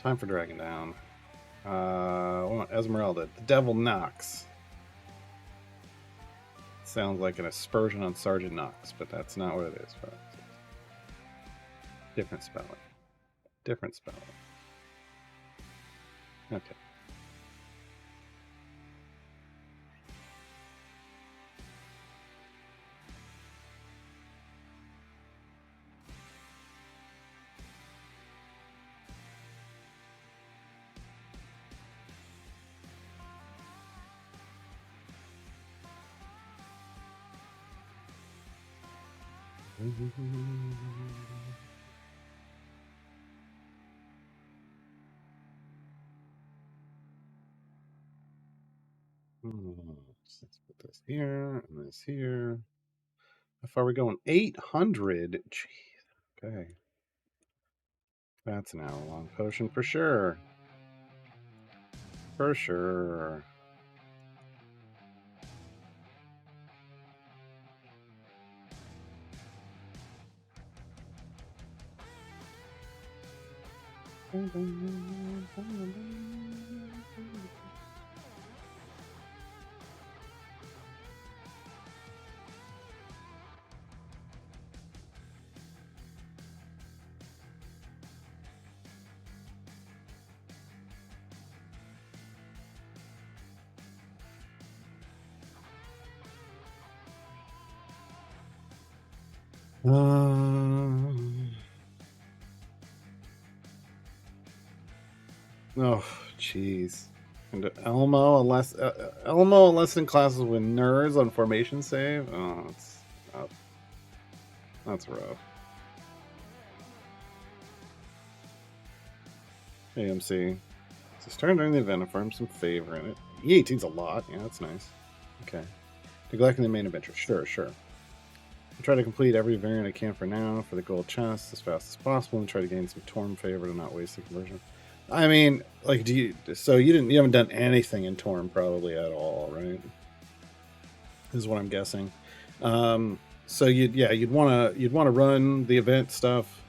Time for Dragon Down. I want Ezmerelda. The Devil Knocks. Sounds like an aspersion on Sergeant Knox, but that's not what it is, folks. Different spelling. Different spelling. Okay. Let's put this here and this here. How far are we going? 800. Jeez. Okay. That's an hour-long potion for sure. For sure. Oh, jeez. And Elmo unless in classes with nerds on formation save. Oh, that's rough. AMC. So starting during the event, affirm some favor in it. E18's a lot. Yeah, that's nice. Okay. Neglecting the main adventure. Sure. I'll try to complete every variant I can for now for the gold chest as fast as possible and try to gain some Torm favor to not waste the conversion. I mean, like, you haven't done anything in Torm probably at all, right? Is what I'm guessing. So you'd want to run the event stuff,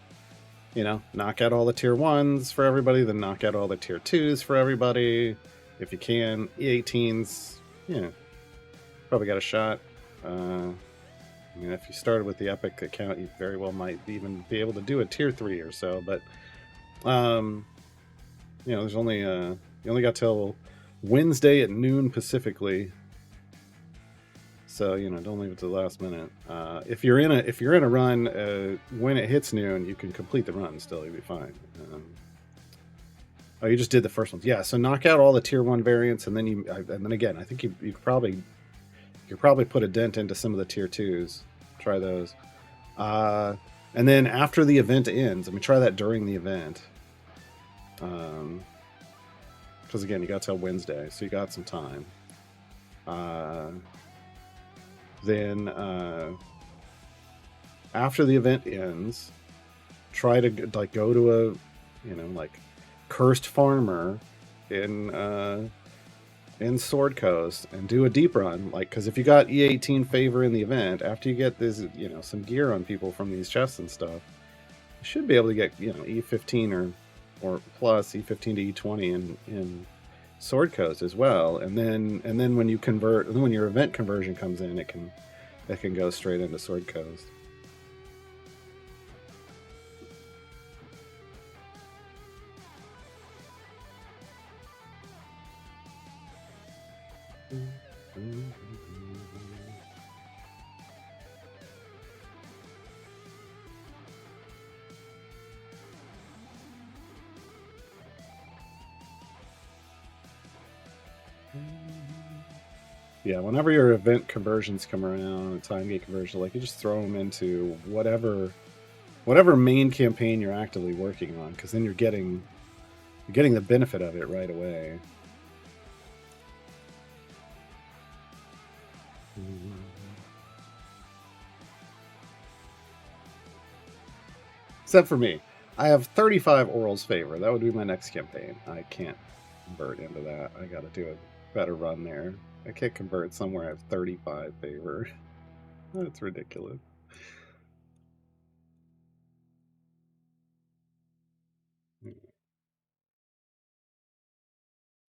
knock out all the tier 1s for everybody, then knock out all the tier 2s for everybody if you can. E18s, probably got a shot. If you started with the epic account, you very well might even be able to do a tier 3 or so, but there's only you only got till Wednesday at noon Pacifically, so don't leave it to the last minute. If you're in a run when it hits noon, you can complete the run still. You'll be fine. You just did the first ones, yeah. So knock out all the tier 1 variants, and then again, I think you could probably put a dent into some of the tier 2s. Try those, and then after the event ends, try that during the event. Because again, you got till Wednesday, so you got some time. Then after the event ends, try to go to a cursed farmer in Sword Coast and do a deep run, because if you got E18 favor in the event, after you get this some gear on people from these chests and stuff, you should be able to get E15 or plus E15 to E20 in Sword Coast as well, and then when you convert, when your event conversion comes in, it can go straight into Sword Coast. Yeah, whenever your event conversions come around, time gate conversion, you just throw them into whatever main campaign you're actively working on, because then you're getting the benefit of it right away. Except for me, I have 35 Oral's favor. That would be my next campaign. I can't convert into that. I got to do a better run there. I can't convert somewhere I have 35 favor. That's ridiculous.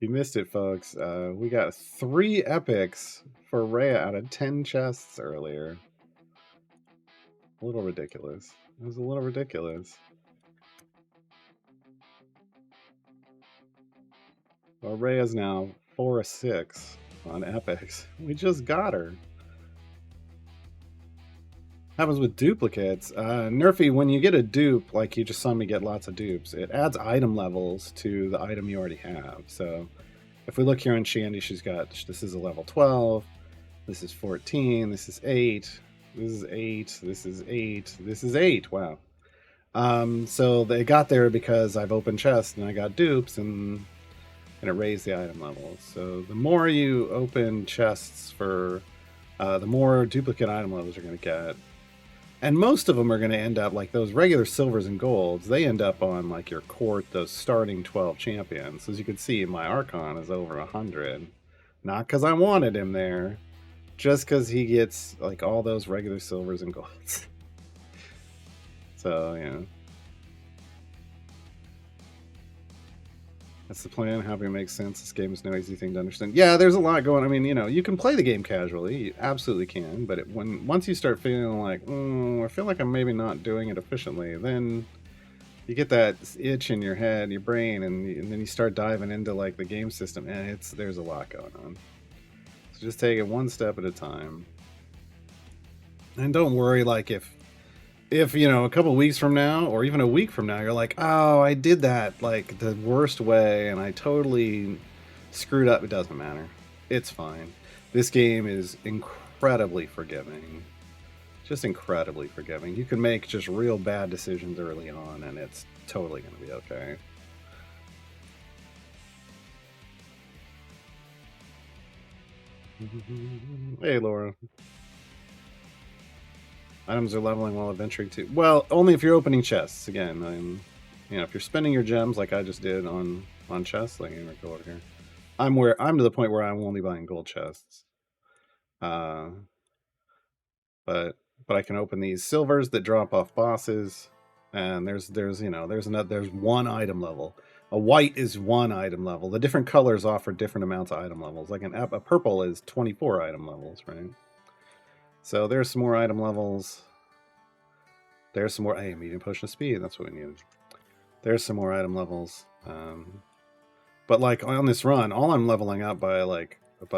You missed it, folks. We got 3 epics for Rhea out of 10 chests earlier. A little ridiculous. It was a little ridiculous. Well, Rhea's now 4 of 6 on epics. We just got her. Happens with duplicates. Nerfy, when you get a dupe, like you just saw me get lots of dupes, it adds item levels to the item you already have. So if we look here on Shandy, she's got, this is a level 12, this is 14, this is 8, this is 8, this is 8, this is 8. Wow. So they got there because I've opened chests and I got dupes and it raised the item levels. So the more you open chests for, the more duplicate item levels you're going to get. And most of them are going to end up like those regular silvers and golds. They end up on like your court, those starting 12 champions. As you can see, my Archon is over 100. Not because I wanted him there, just because he gets like all those regular silvers and golds. So, yeah. That's the plan. Happy it makes sense. This game is no easy thing to understand. Yeah, there's a lot going on. I mean, you know, you can play the game casually. You absolutely can. But once you start feeling like, I feel like I'm maybe not doing it efficiently, then you get that itch in your head, your brain, and then you start diving into like the game system, and there's a lot going on. So just take it one step at a time. And don't worry, like if you know, a couple weeks from now or even a week from now, you're like, oh, I did that like the worst way and I totally screwed up. It doesn't matter. It's fine. This game is incredibly forgiving. Just incredibly forgiving. You can make just real bad decisions early on and it's totally going to be okay. Hey, Laura. Items are leveling while adventuring too. Well, only if you're opening chests. Again, you know, if you're spending your gems like I just did on chests, like I'm gonna go over here. I'm to the point where I'm only buying gold chests. But I can open these silvers that drop off bosses, and there's one item level. A white is 1 item level. The different colors offer different amounts of item levels. Like a purple is 24 item levels, right? So there's some more item levels. There's some more. Hey, medium potion of speed. That's what we needed. There's some more item levels. But like on this run, all I'm leveling up by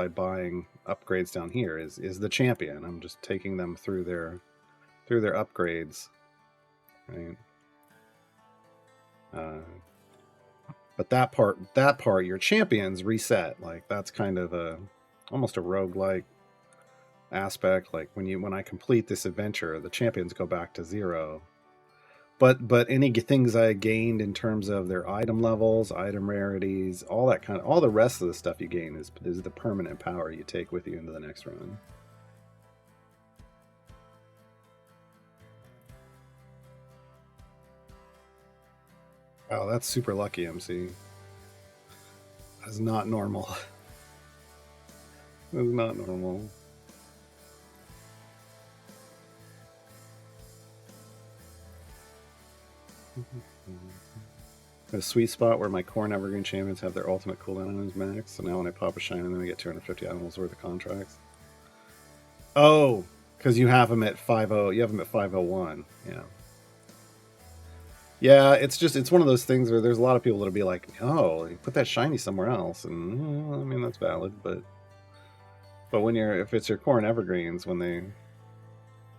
buying upgrades down here is the champion. I'm just taking them through their upgrades, right? But that part, your champions reset. Like that's kind of almost a roguelike aspect. Like when I complete this adventure, the champions go back to 0. But any things I gained in terms of their item levels, item rarities, all the rest of the stuff you gain is the permanent power you take with you into the next run. Oh, that's super lucky, MC. That's not normal. That's not normal. A sweet spot where my core and evergreen champions have their ultimate cooldown on his max. So now when I pop a shine and then I get 250 animals worth of contracts. Oh, because you have them at 5.0. You have them at 5.01. Yeah. Yeah, it's one of those things where there's a lot of people that'll be like, oh, you put that shiny somewhere else, and well, I mean that's valid, but if it's your core and evergreens, when they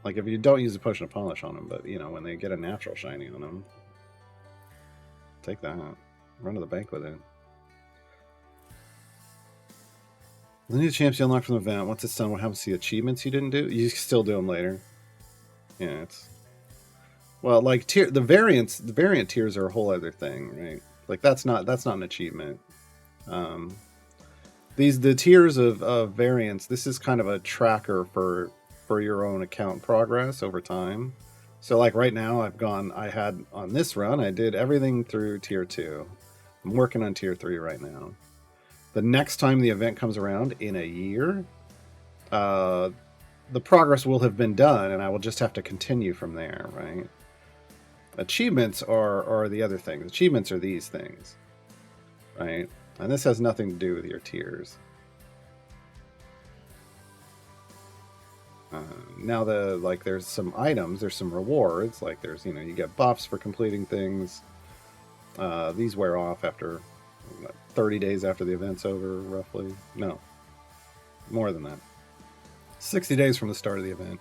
like if you don't use a potion of polish on them, but you know when they get a natural shiny on them, take that, run to the bank with it. The new champs you unlock from the event. Once it's done, what happens to the achievements you didn't do? You can still do them later. Yeah, it's well, like the variant tiers are a whole other thing, right? Like that's not an achievement. The tiers of variants. This is kind of a tracker for your own account progress over time. So like right now, I had on this run, I did everything through tier 2. I'm working on tier 3 right now. The next time the event comes around in a year, the progress will have been done, and I will just have to continue from there, right? Achievements are the other things. Achievements are these things, right? And this has nothing to do with your tiers. Now there's some items, there's some rewards, like there's, you get buffs for completing things. These wear off after 30 days after the event's over, roughly. No, more than that. 60 days from the start of the event.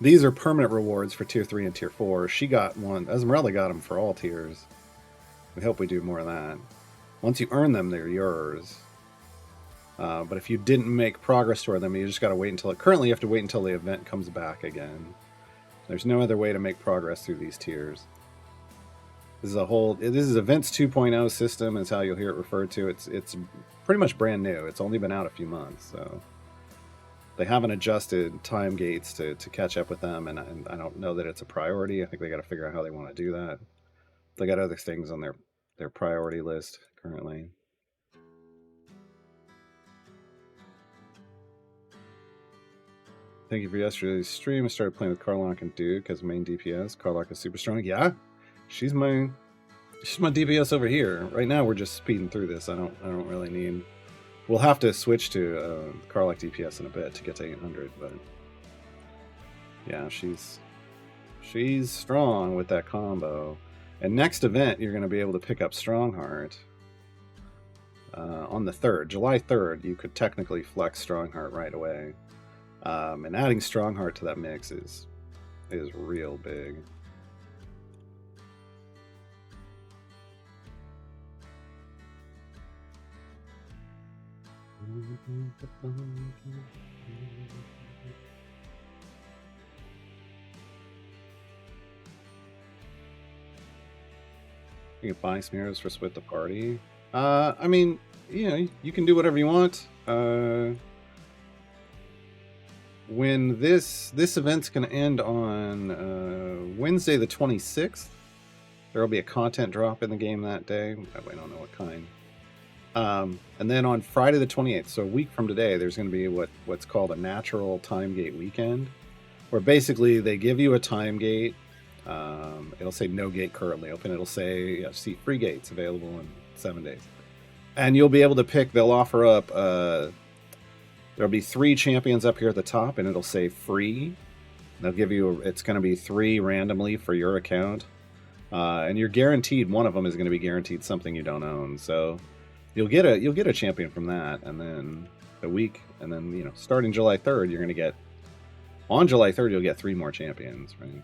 These are permanent rewards for tier 3 and tier 4. She got one. Ezmerelda got them for all tiers. We hope we do more of that. Once you earn them, they're yours. But if you didn't make progress toward them, you just got to wait until currently you have to wait until the event comes back again. There's no other way to make progress through these tiers. This is Events 2.0 system is how you'll hear it referred to. It's pretty much brand new. It's only been out a few months, so they haven't adjusted time gates to catch up with them, and I don't know that it's a priority. I think they got to figure out how they want to do that. They got other things on their priority list currently. Thank you for yesterday's stream. I started playing with Karlach and Duke as main DPS. Karlach is super strong. Yeah, she's my DPS over here. Right now we're just speeding through this. I don't really need. We'll have to switch to Karlach DPS in a bit to get to 800, but yeah, she's strong with that combo. And next event, you're going to be able to pick up Strongheart on the 3rd, July 3rd. You could technically flex Strongheart right away. And adding Strongheart to that mix is real big. You can buy smears for split the party. I mean, you can do whatever you want. When this event's going to end on Wednesday the 26th, there will be a content drop in the game that day. I don't know what kind. And then on Friday the 28th, so a week from today, there's going to be what's called a natural time gate weekend, where basically they give you a time gate. It'll say no gate currently open. It'll say see free gates available in 7 days, and you'll be able to pick. They'll offer up. There'll be 3 champions up here at the top, and it'll say free. They'll give you. It's going to be 3 randomly for your account, and you're guaranteed one of them is going to be guaranteed something you don't own. So you'll get a champion from that, and then a week, and then starting July 3rd, you're going to get. On July 3rd, you'll get 3 more champions, right?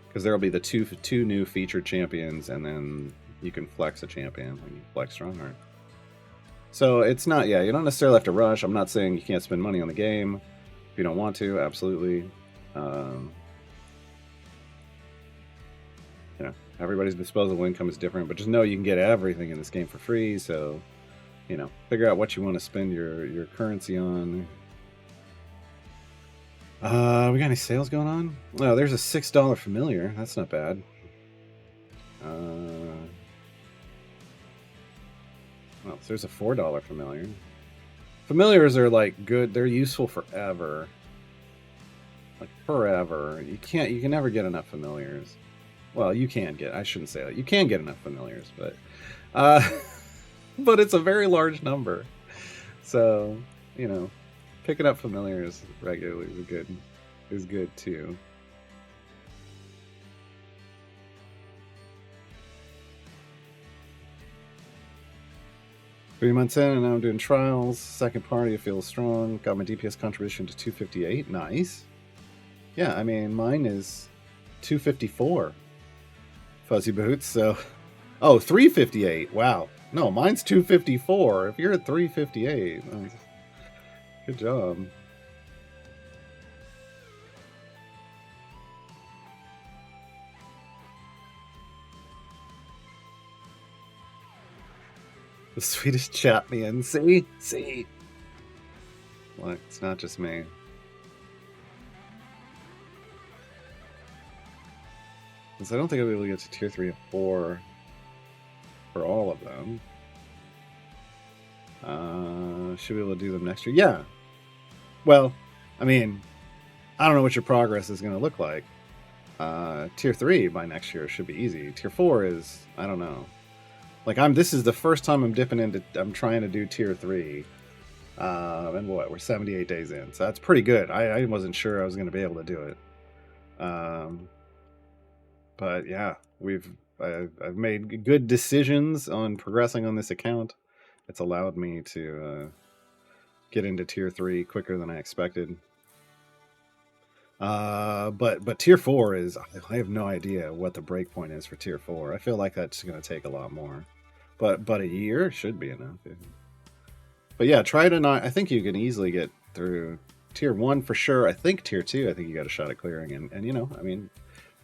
Because there will be the two new featured champions, and then you can flex a champion when you flex Strongheart. So it's not, you don't necessarily have to rush. I'm not saying you can't spend money on the game if you don't want to. Absolutely. Everybody's disposable income is different, but just know you can get everything in this game for free. So, figure out what you want to spend your currency on. We got any sales going on? Oh, there's a $6 familiar. That's not bad. Well, there's a $4 familiar. Familiars are like good. They're useful forever. Like forever. You can never get enough familiars. Well, you can get. I shouldn't say that. You can get enough familiars, but but it's a very large number. So picking up familiars regularly is good too. Three months in, and now I'm doing trials. Second party, I feel strong. Got my DPS contribution to 258. Nice. Yeah, I mean, mine is 254. Fuzzy boots, so... Oh, 358. Wow. No, mine's 254. If you're at 358, good job. The Swedish champion. See? Look, it's not just me. Because I don't think I'll be able to get to tier 3 and 4 for all of them. Should be able to do them next year. Yeah. Well, I mean, I don't know what your progress is going to look like. Tier 3 by next year should be easy. Tier 4 is, I don't know. Like this is the first time I'm dipping into. I'm trying to do tier 3. And what, we're 78 days in, so that's pretty good. I wasn't sure I was going to be able to do it. But yeah, I've made good decisions on progressing on this account. It's allowed me to get into tier 3 quicker than I expected. But tier 4 is, I have no idea what the break point is for tier 4. I feel like that's going to take a lot more. But a year should be enough. But yeah, try to not. I think you can easily get through tier 1 for sure. I think tier 2, I think you got a shot at clearing. And you know, I mean,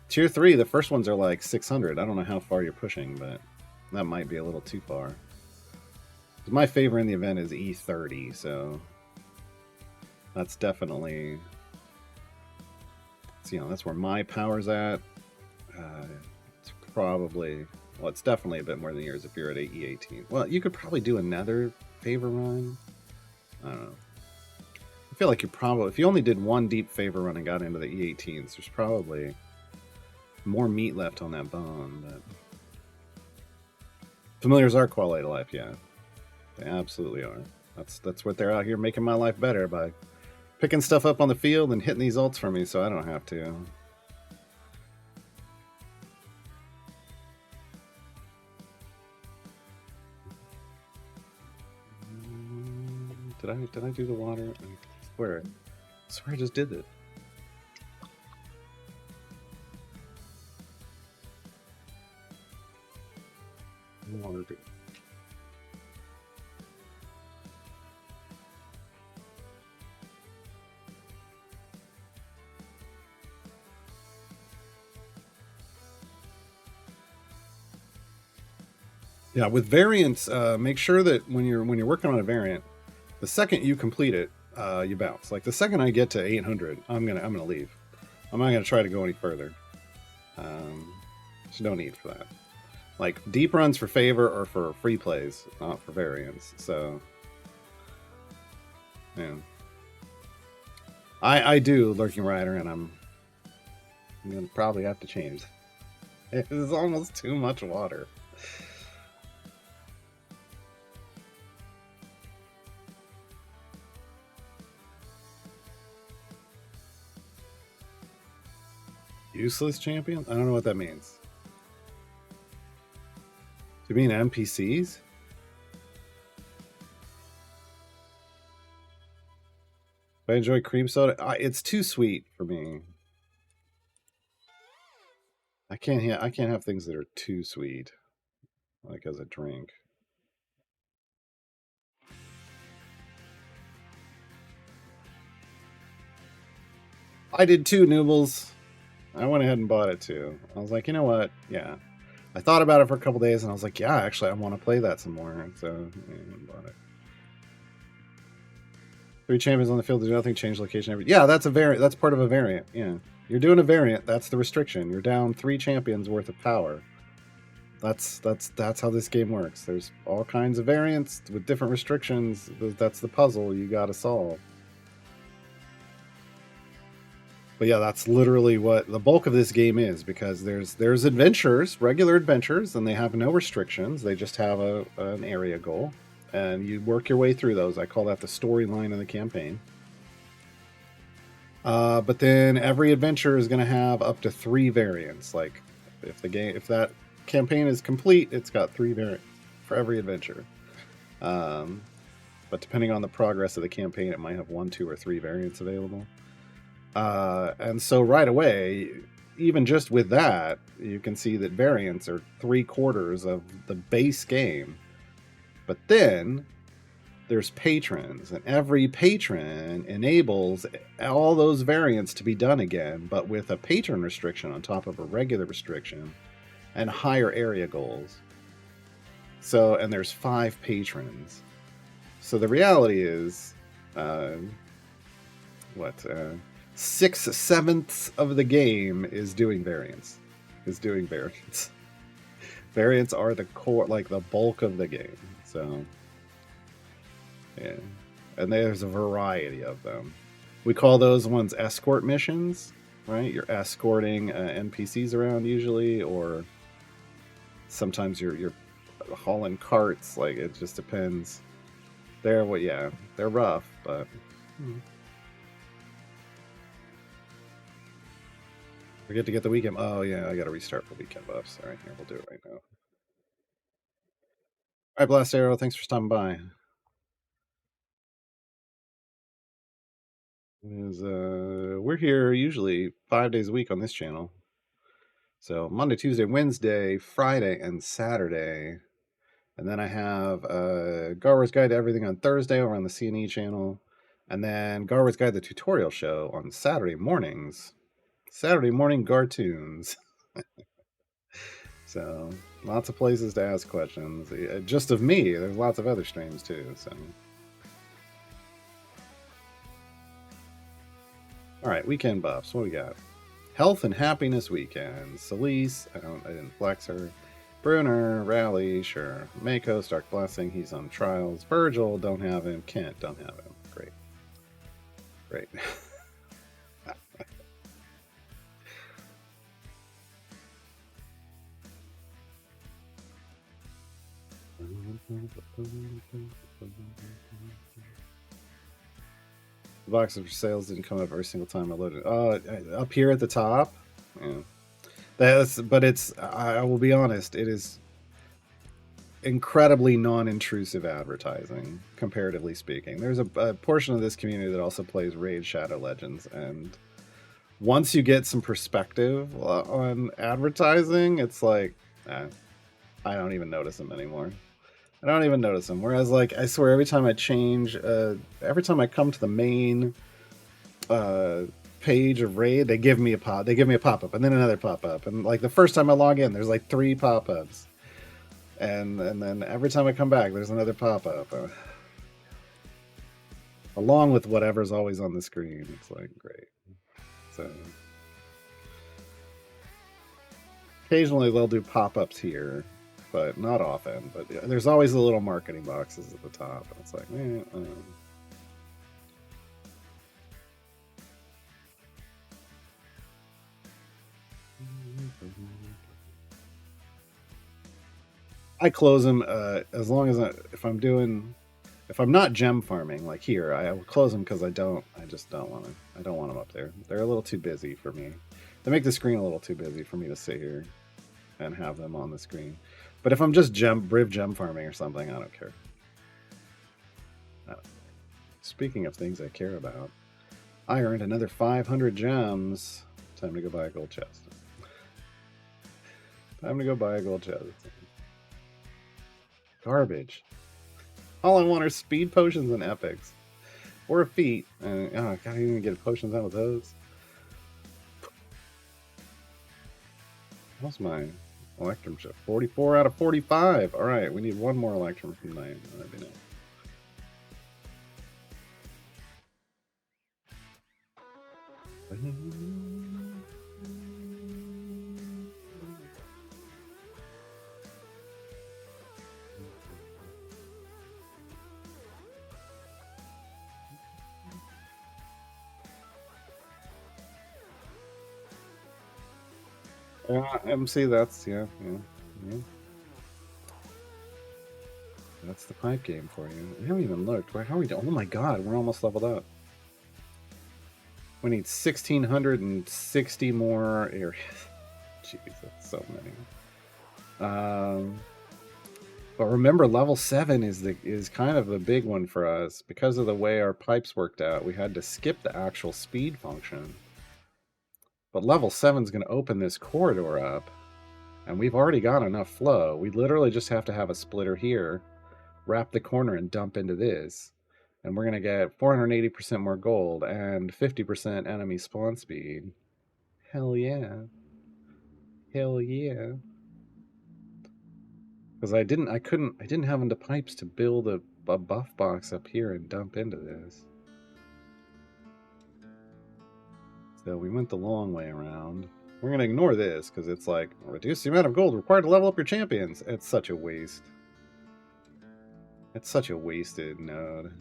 tier 3, the first ones are like 600. I don't know how far you're pushing, but that might be a little too far. My favorite in the event is E30, so that's definitely, you know, that's where my power's at. It's probably, well, it's definitely a bit more than yours if you're at E18. Well, you could probably do another favor run. I don't know. I feel like you probably, if you only did one deep favor run and got into the E18s, there's probably more meat left on that bone. But familiars are quality of life, yeah. They absolutely are. That's what they're out here making my life better by picking stuff up on the field and hitting these ults for me so I don't have to. Did I do the water? I swear I just did it. Water. Yeah, with variants, make sure that when you're working on a variant, the second you complete it, you bounce. Like the second I get to 800, I'm gonna leave. I'm not gonna try to go any further. There's no need for that. Like deep runs for favor or for free plays, not for variants. So, yeah, I do Lurking Rider, and I'm gonna probably have to change. It is almost too much water. Useless champion? I don't know what that means. Do you mean NPCs? I enjoy cream soda. It's too sweet for me. I can't have things that are too sweet, like as a drink. I did too, Noobles. I went ahead and bought it too. I was like, you know what? Yeah. I thought about it for a couple days, and I was like, yeah, actually, I want to play that some more. So, yeah, I bought it. 3 champions on the field to do nothing, change location. Yeah, that's a variant. That's part of a variant. Yeah, you're doing a variant. That's the restriction. You're down 3 champions worth of power. That's how this game works. There's all kinds of variants with different restrictions. That's the puzzle you got to solve. But yeah, that's literally what the bulk of this game is, because there's adventures, regular adventures, and they have no restrictions. They just have an area goal, and you work your way through those. I call that the storyline of the campaign. But then every adventure is going to have up to 3 variants. Like if that campaign is complete, it's got 3 variants for every adventure. But depending on the progress of the campaign, it might have 1, 2, or 3 variants available. And so right away, even just with that, you can see that variants are 3/4 of the base game. But then there's patrons, and every patron enables all those variants to be done again, but with a patron restriction on top of a regular restriction and higher area goals. So, and there's 5 patrons. So the reality is, 6/7 of the game is doing variants. Variants are the core, like the bulk of the game. So, yeah. And there's a variety of them. We call those ones escort missions, right? You're escorting NPCs around usually, or sometimes you're hauling carts. Like, it just depends. They're they're rough, but forget to get the weekend. Oh yeah, I got to restart for weekend buffs. All right, here we'll do it right now. All right, Blast Arrow, thanks for stopping by. We're here usually 5 days a week on this channel. So Monday, Tuesday, Wednesday, Friday, and Saturday. And then I have Garwar's Guide to Everything on Thursday over on the C&E channel. And then Garwar's Guide to the Tutorial Show on Saturday mornings. Saturday morning Gartoons. So lots of places to ask questions. Just of me. There's lots of other streams too. So all right, weekend buffs. What we got? Health and Happiness Weekend. Celise, I didn't flex her. Bruner, Rally, sure. Mako, Stark Blessing, he's on trials. Virgil, don't have him. Kent, don't have him. Great. Great. The boxes for sales didn't come up every single time I loaded. Up here at the top. Yeah. But it's, I will be honest, it is incredibly non-intrusive advertising, comparatively speaking. There's a portion of this community that also plays Raid Shadow Legends, and once you get some perspective on advertising, it's like, I don't even notice them anymore. I don't even notice them. Whereas, like, I swear, every time I change, every time I come to the main page of Raid, they give me a pop-up, and then another pop-up, and like the first time I log in, there's like 3 pop-ups, and then every time I come back, there's another pop-up, along with whatever's always on the screen. It's like great. So occasionally they'll do pop-ups here, but not often. But yeah, there's always the little marketing boxes at the top, and it's like, I close them as long as if I'm not gem farming like here, I will close them because I just don't want to. I don't want them up there. They're a little too busy for me. They make the screen a little too busy for me to sit here and have them on the screen. But if I'm just Briv gem farming or something, I don't care. Speaking of things I care about, I earned another 500 gems. Time to go buy a gold chest. Time to go buy a gold chest. Garbage. All I want are speed potions and epics. Or a feat. I can't even get potions out of those. What's my Electrum chip? 44 out of 45. Alright, we need one more Electrum from night. That'd be nice. MC, that's, yeah. That's the pipe game for you. We haven't even looked. How are we doing? Oh my god, we're almost leveled up. We need 1,660 more areas. Jeez, that's so many. But remember, level 7 is kind of the big one for us. Because of the way our pipes worked out, we had to skip the actual speed function. But level 7 is going to open this corridor up, and we've already got enough flow. We literally just have to have a splitter here, wrap the corner, and dump into this. And we're going to get 480% more gold and 50% enemy spawn speed. Hell yeah. Hell yeah. Because I didn't have enough pipes to build a buff box up here and dump into this. So we went the long way around. We're going to ignore this because it's like, reduce the amount of gold required to level up your champions. It's such a waste. It's such a wasted node.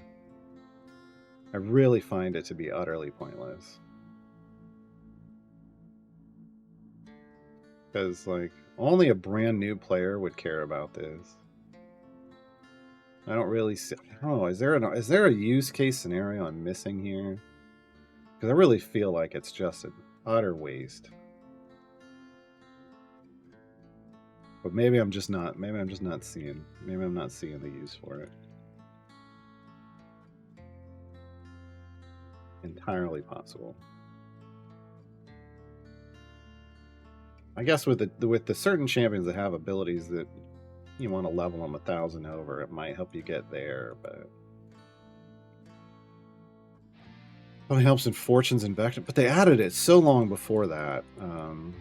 I really find it to be utterly pointless. Because, like, only a brand new player would care about this. I don't really see. Oh, is there a use case scenario I'm missing here? Because I really feel like it's just an utter waste. But maybe I'm just not. Maybe I'm just not seeing. Maybe I'm not seeing the use for it. Entirely possible. I guess with the certain champions that have abilities that you want to level them 1,000 over, it might help you get there, but it helps in fortunes and vector. But they added it so long before that. And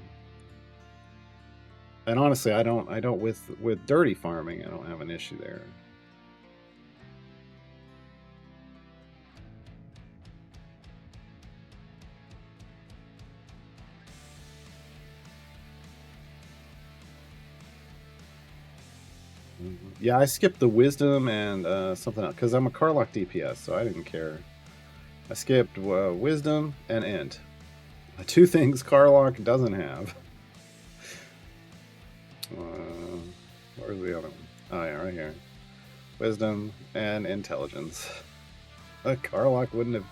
honestly, I don't with dirty farming, I don't have an issue there. Yeah, I skipped the wisdom and something else because I'm a Carlock DPS, so I didn't care. I skipped wisdom and int. Two things Carlock doesn't have. Where's the other one? Oh yeah, right here. Wisdom and intelligence. Carlock wouldn't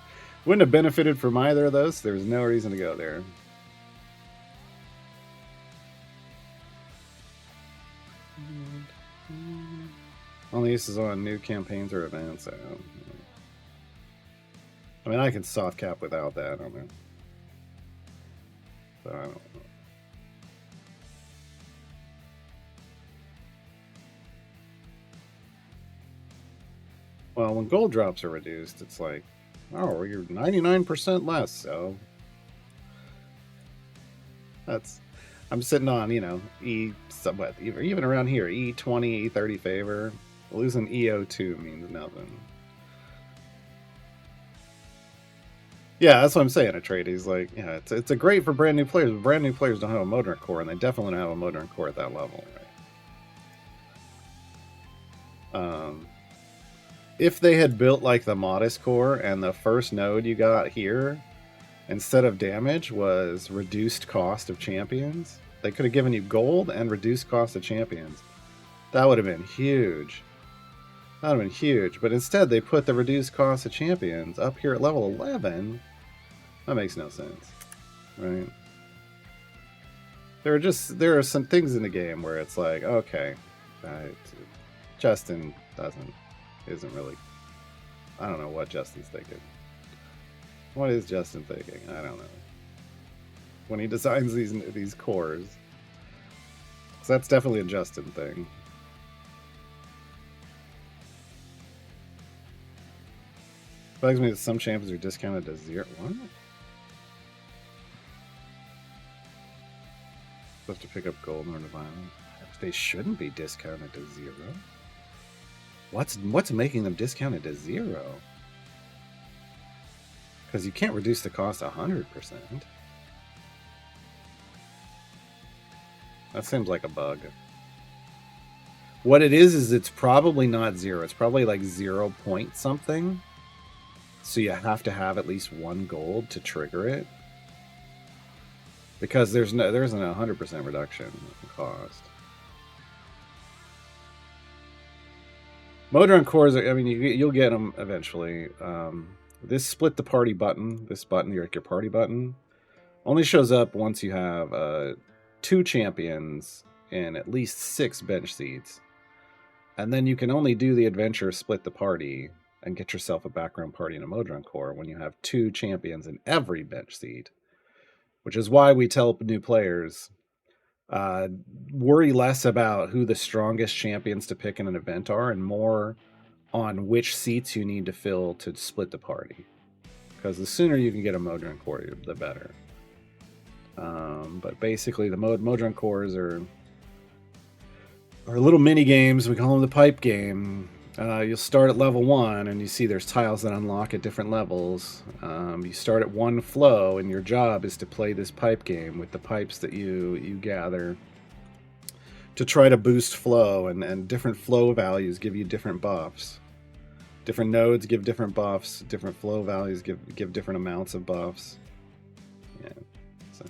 have benefited from either of those. There's no reason to go there. Only uses on new campaigns or events. I mean, I can soft cap without that on there. So I don't know. Well, when gold drops are reduced, it's like, oh, you're 99% less, so that's. I'm sitting on, E somewhat, even around here, E20, E30 favor. Losing EO2 means nothing. Yeah, that's what I'm saying. A trade is like, yeah, it's a great for brand new players, but brand new players don't have a Modern core, and they definitely don't have a Modern core at that level, right? If they had built like the Modest core and the first node you got here, instead of damage, was reduced cost of champions, they could have given you gold and reduced cost of champions. That would have been huge. That would have been huge. But instead, they put the reduced cost of champions up here at level 11. That makes no sense, right? There are some things in the game where it's like, okay, Justin isn't really. I don't know what Justin's thinking. What is Justin thinking? I don't know. When he designs these cores, so that's definitely a Justin thing. Bugs me that some champions are discounted to 0. What? Supposed to pick up gold or violent. They shouldn't be discounted to 0. What's making them discounted to 0? Because you can't reduce the cost 100%. That seems like a bug. What it is it's probably not 0. It's probably like 0 point something. So you have to have at least 1 gold to trigger it. Because there isn't a 100% reduction in cost. Modron cores, I mean, you'll get them eventually. This split the party button, this button, your party button, only shows up once you have 2 champions and at least 6 bench seats. And then you can only do the adventure split the party and get yourself a background party in a Modron core when you have 2 champions in every bench seat. Which is why we tell new players, worry less about who the strongest champions to pick in an event are and more on which seats you need to fill to split the party. Because the sooner you can get a Modron core, the better. But basically, the Modron cores are little mini games. We call them the pipe game. You'll start at level 1, and you see there's tiles that unlock at different levels. You start at 1 flow, and your job is to play this pipe game with the pipes that you gather to try to boost flow, and different flow values give you different buffs. Different nodes give different buffs. Different flow values give different amounts of buffs. Yeah, so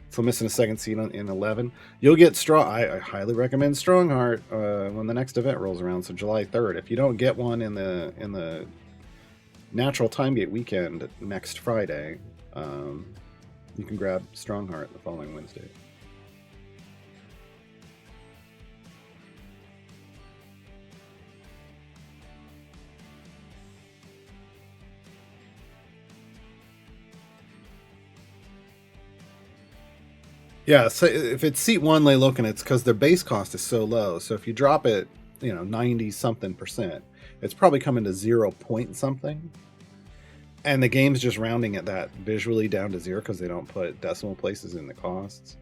it's So missing a second seed in 11. You'll get strong. I highly recommend Strongheart when the next event rolls around. So July 3rd. If you don't get one in the natural time gate weekend next Friday, you can grab Strongheart the following Wednesday. Yeah, so if it's seat 1 lay looking, it's because their base cost is so low. So if you drop it, 90 something percent, it's probably coming to 0 point something. And the game's just rounding it that visually down to 0 because they don't put decimal places in the costs.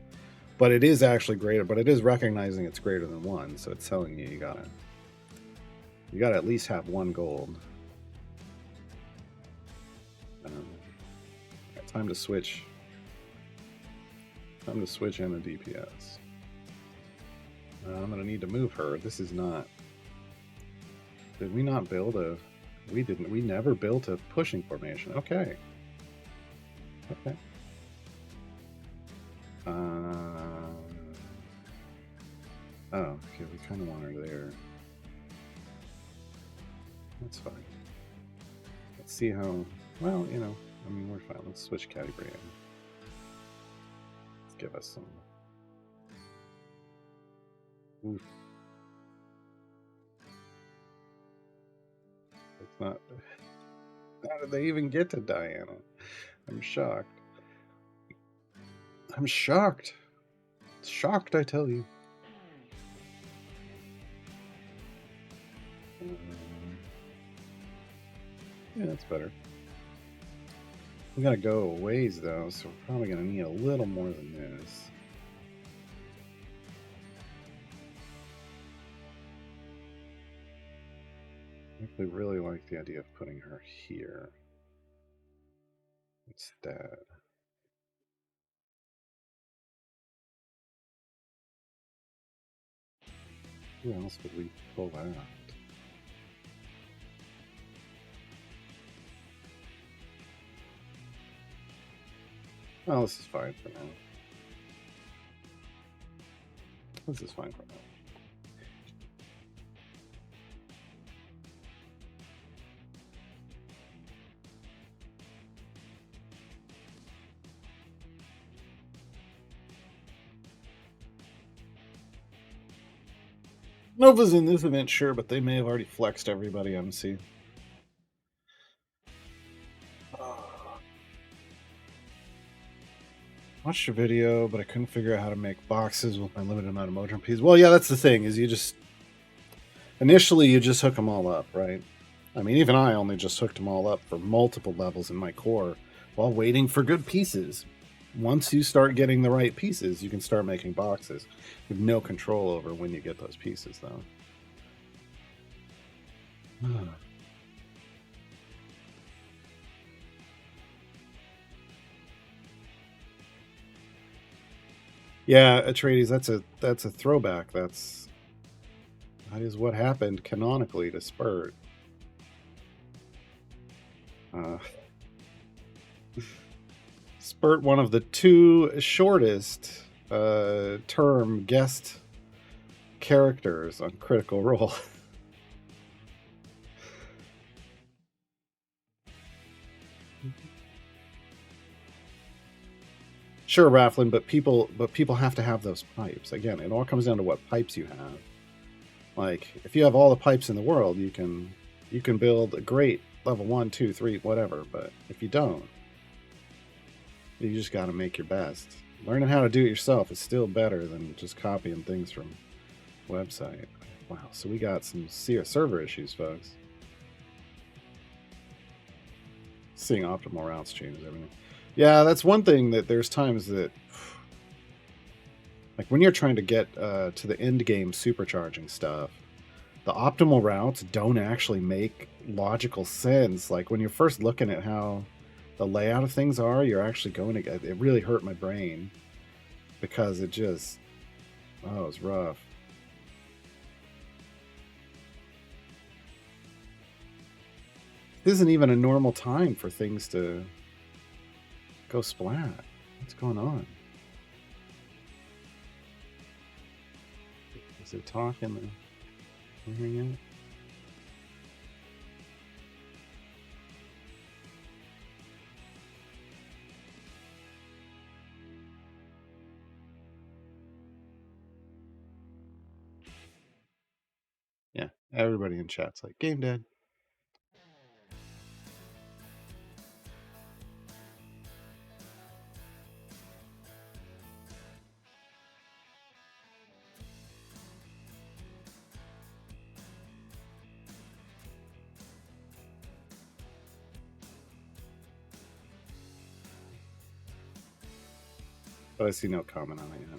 But it is actually greater, but it is recognizing it's greater than 1, so it's telling you gotta at least have 1 gold. Time to switch. Time to switch in a DPS. I'm gonna need to move her. This is not. Did we not build a? We didn't. We never built a pushing formation. Okay. Okay. Oh, okay. We kind of want her there. That's fine. Let's see how. Well, I mean, we're fine. Let's switch category in. Let's give us some. Oof. It's not. How did they even get to Diana? I'm shocked. I'm shocked. Shocked, I tell you. Yeah, that's better. We gotta go a ways though, so we're probably gonna need a little more than this. I actually really like the idea of putting her here instead. Who else would we pull out? Well, this is fine for now. This is fine for now. Nova's in this event, sure, but they may have already flexed everybody on C. Watched your video, but I couldn't figure out how to make boxes with my limited amount of Modron pieces. Well, yeah, that's the thing, is initially you just hook them all up, right? I mean, even I only just hooked them all up for multiple levels in my core while waiting for good pieces. Once you start getting the right pieces, you can start making boxes. You have no control over when you get those pieces, though. Yeah, Atreides, that's a throwback. That is what happened canonically to Spurt. Spurt, one of the 2 shortest term guest characters on Critical Role. Sure, Rafflin, but people have to have those pipes. Again, it all comes down to what pipes you have. Like, if you have all the pipes in the world, you can build a great level 1, 2, 3, whatever. But if you don't, you just got to make your best. Learning how to do it yourself is still better than just copying things from website. Wow, so we got some server issues, folks. Seeing optimal routes changes everything. Yeah, that's one thing that there's times that, like when you're trying to get to the end game supercharging stuff, the optimal routes don't actually make logical sense. Like when you're first looking at how the layout of things are, you're actually going to get, it really hurt my brain because it just, oh, it was rough. This isn't even a normal time for things to go splat. What's going on? Is there talk in the hearing it? Yeah, everybody in chat's like, game dead. But I see no comment on it yet.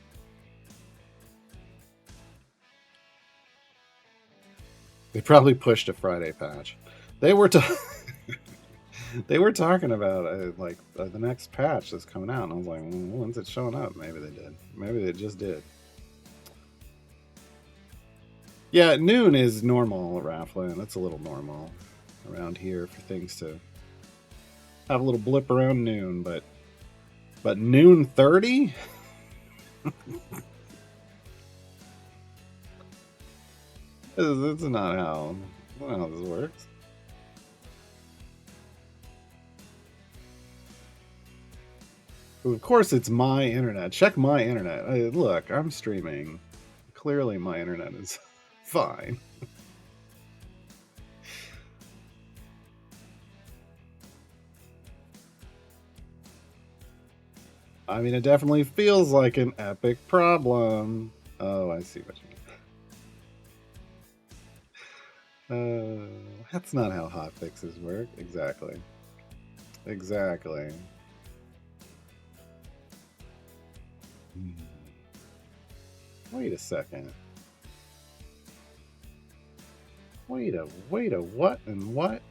They probably pushed a Friday patch. They were they were talking about the next patch that's coming out, and I was like, when's it showing up? Maybe they did. Maybe they just did. Yeah, noon is normal, Rafflin. That's a little normal around here for things to have a little blip around noon, but noon 30? That's not how this works. Of course, it's my internet. Check my internet. Look, I'm streaming. Clearly, my internet is fine. I mean, it definitely feels like an epic problem. Oh, I see what you mean. That's not how hotfixes work. Exactly. Exactly. Wait a second. Wait a what and what?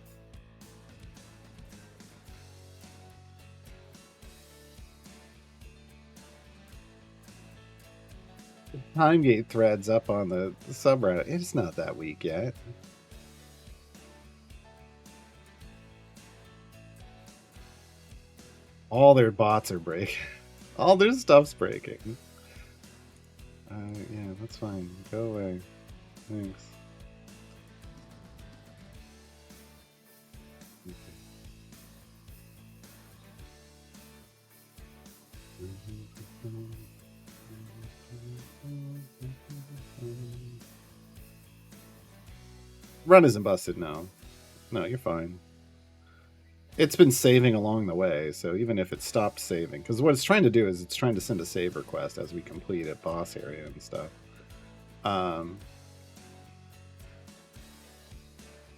Timegate threads up on the subreddit. It's not that weak yet. All their bots are breaking. All their stuff's breaking. Yeah, that's fine. Go away. Thanks. Run isn't busted, no. No, you're fine. It's been saving along the way, so even if it stopped saving, because what it's trying to do is it's trying to send a save request as we complete a boss area and stuff.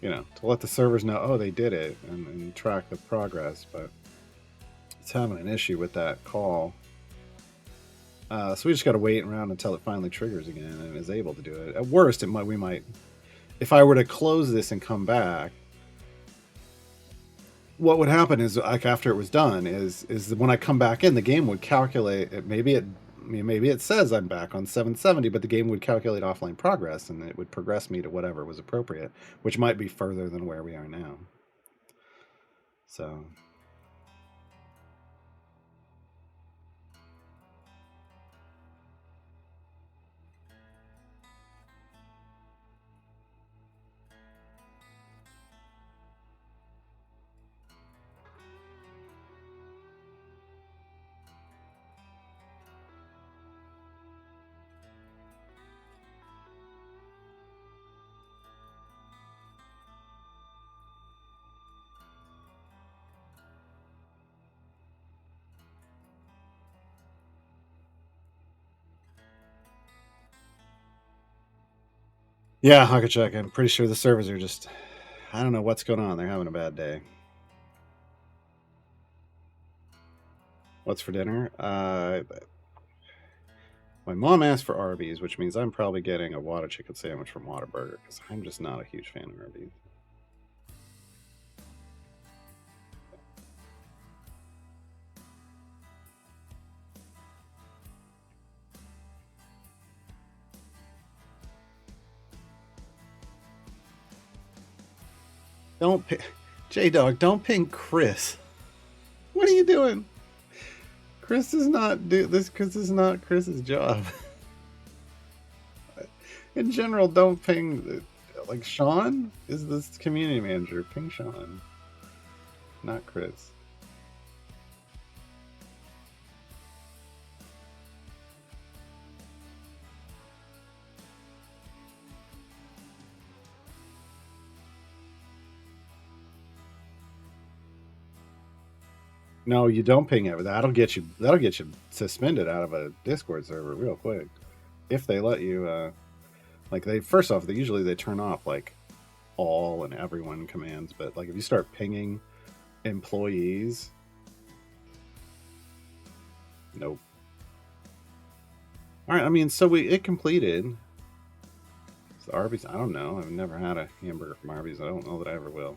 You know, to let the servers know, oh, they did it, and track the progress, but it's having an issue with that call. So we just got to wait around until it finally triggers again and is able to do it. At worst, we might, if I were to close this and come back, what would happen is, like, after it was done, is when I come back in, the game would calculate it. Maybe it says I'm back on 770, but the game would calculate offline progress, and it would progress me to whatever was appropriate, which might be further than where we are now. So. Yeah, I could check. I'm pretty sure the servers are just, I don't know what's going on. They're having a bad day. What's for dinner? My mom asked for Arby's, which means I'm probably getting a water chicken sandwich from Whataburger, because I'm just not a huge fan of Arby's. Don't J-Dog, don't ping Chris. What are you doing? Chris does not do this because it's not Chris's job. In general, don't ping. Like Sean is this community manager. Ping Sean, not Chris. No, you don't ping it. That'll get you. That'll get you suspended out of a Discord server real quick, if they let you. Like they first off, they turn off like all and everyone commands, but like if you start pinging employees, nope. All right, I mean, so it completed. So Arby's, I don't know. I've never had a hamburger from Arby's. I don't know that I ever will.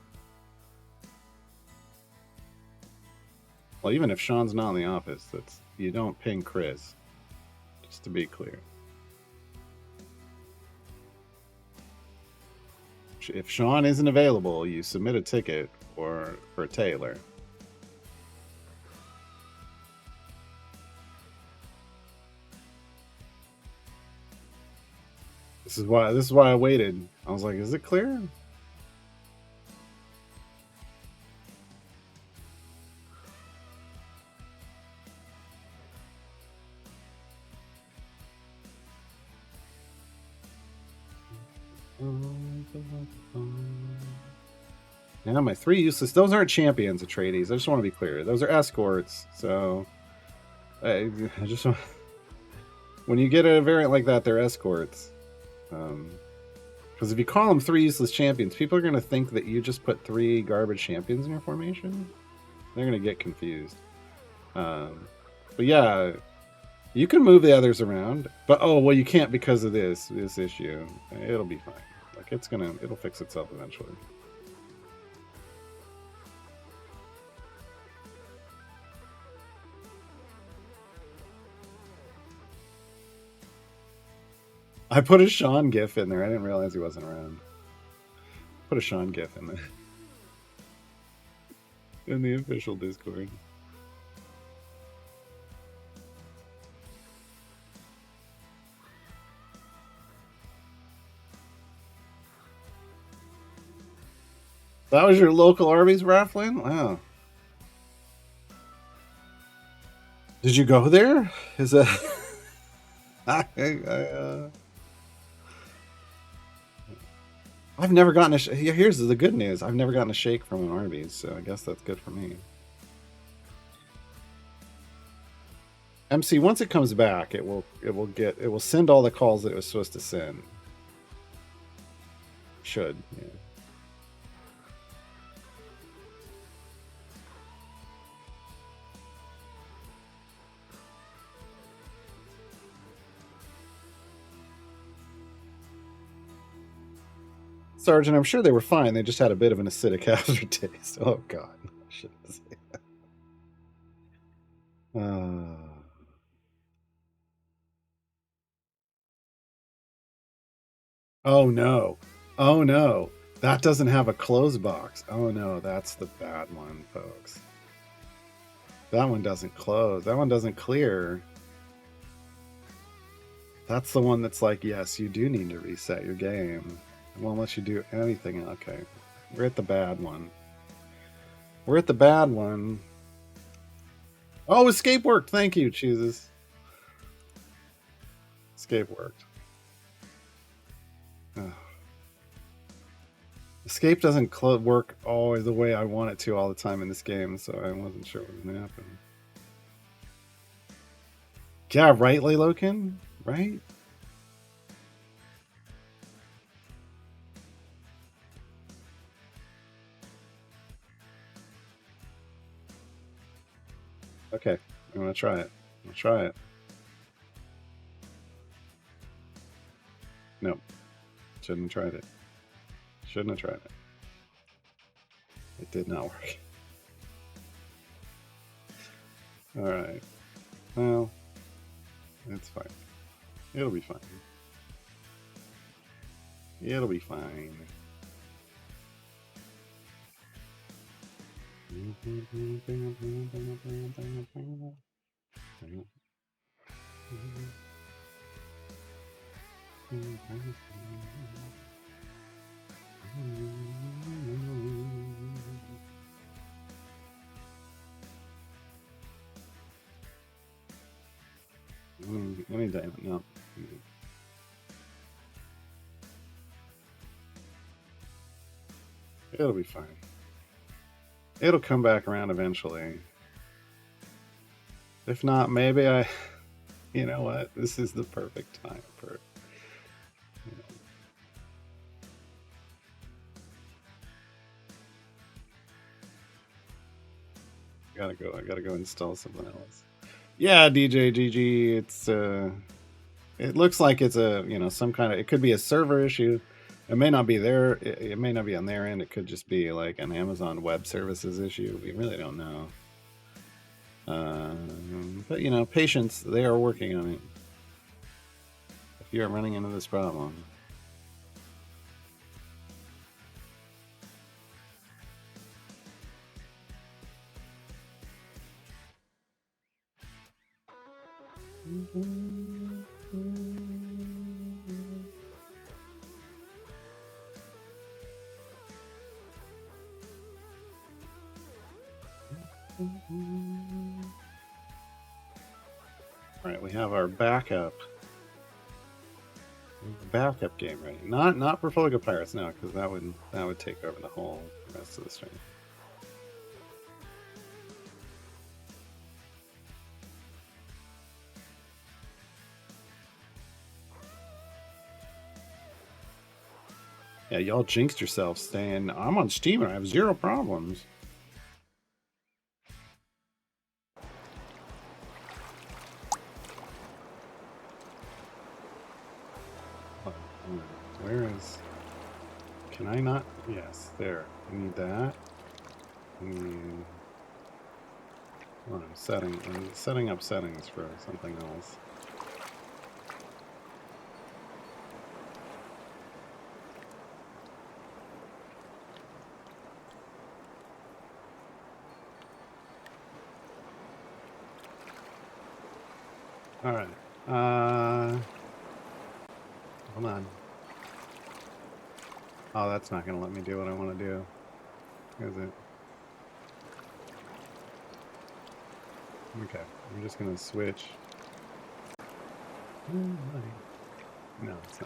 Well, even if Sean's not in the office, that's you don't ping Chris. Just to be clear. If Sean isn't available, you submit a ticket for Taylor. This is why I waited. I was like, is it clear? Now my 3 useless. Those aren't champions of tradies. I just want to be clear. Those are escorts. So I just want, when you get a variant like that, they're escorts. Because if you call them 3 useless champions, people are going to think that you just put 3 garbage champions in your formation. They're going to get confused. But yeah, you can move the others around. But oh well, you can't because of this issue. It'll be fine. Like it'll fix itself eventually. I put a Sean gif in there. I didn't realize he wasn't around. Put a Sean gif in there. In the official Discord. That was your local Arby's raffling? Wow. Did you go there? Is that I've never gotten here's the good news. I've never gotten a shake from an Arby's, so I guess that's good for me. MC, once it comes back, it will send all the calls that it was supposed to send. Should, yeah. Sergeant, I'm sure they were fine. They just had a bit of an acidic aftertaste. Oh God, I shouldn't say that. Oh no. Oh no. That doesn't have a close box. Oh no, that's the bad one, folks. That one doesn't close. That one doesn't clear. That's the one that's like, yes, you do need to reset your game. It won't let you do anything. Okay. We're at the bad one. We're at the bad one. Oh, escape worked. Thank you, chooses. Escape worked. Oh. Escape doesn't work always the way I want it to all the time in this game, so I wasn't sure what was going to happen. Yeah, right, Laylokin? Right? Okay, I'm going to try it. I'll try it. Nope. Shouldn't have tried it. Shouldn't have tried it. It did not work. Alright. Well, it's fine. It'll be fine. It'll be fine. Any day, no. It'll be fine. It'll come back around eventually. If not, maybe I. You know what? This is the perfect time for. You know, gotta go. I gotta go install something else. Yeah, DJ GG. It looks like it's a some kind of. It could be a server issue. It may not be there. It may not be on their end. It could just be like an Amazon Web Services issue. We really don't know. But patience. They are working on it. If you are running into this problem. All right, we have our backup game ready. Not for Profilica Pirates now, because that would take over the whole rest of the stream. Yeah, y'all jinxed yourselves saying I'm on Steam and I have 0 problems. Where is? Can I not? Yes, there. I need that. I need. Well, I'm setting up settings for something else. All right. Hold on. Oh, that's not going to let me do what I want to do. Is it? Okay. I'm just going to switch. No, it's not.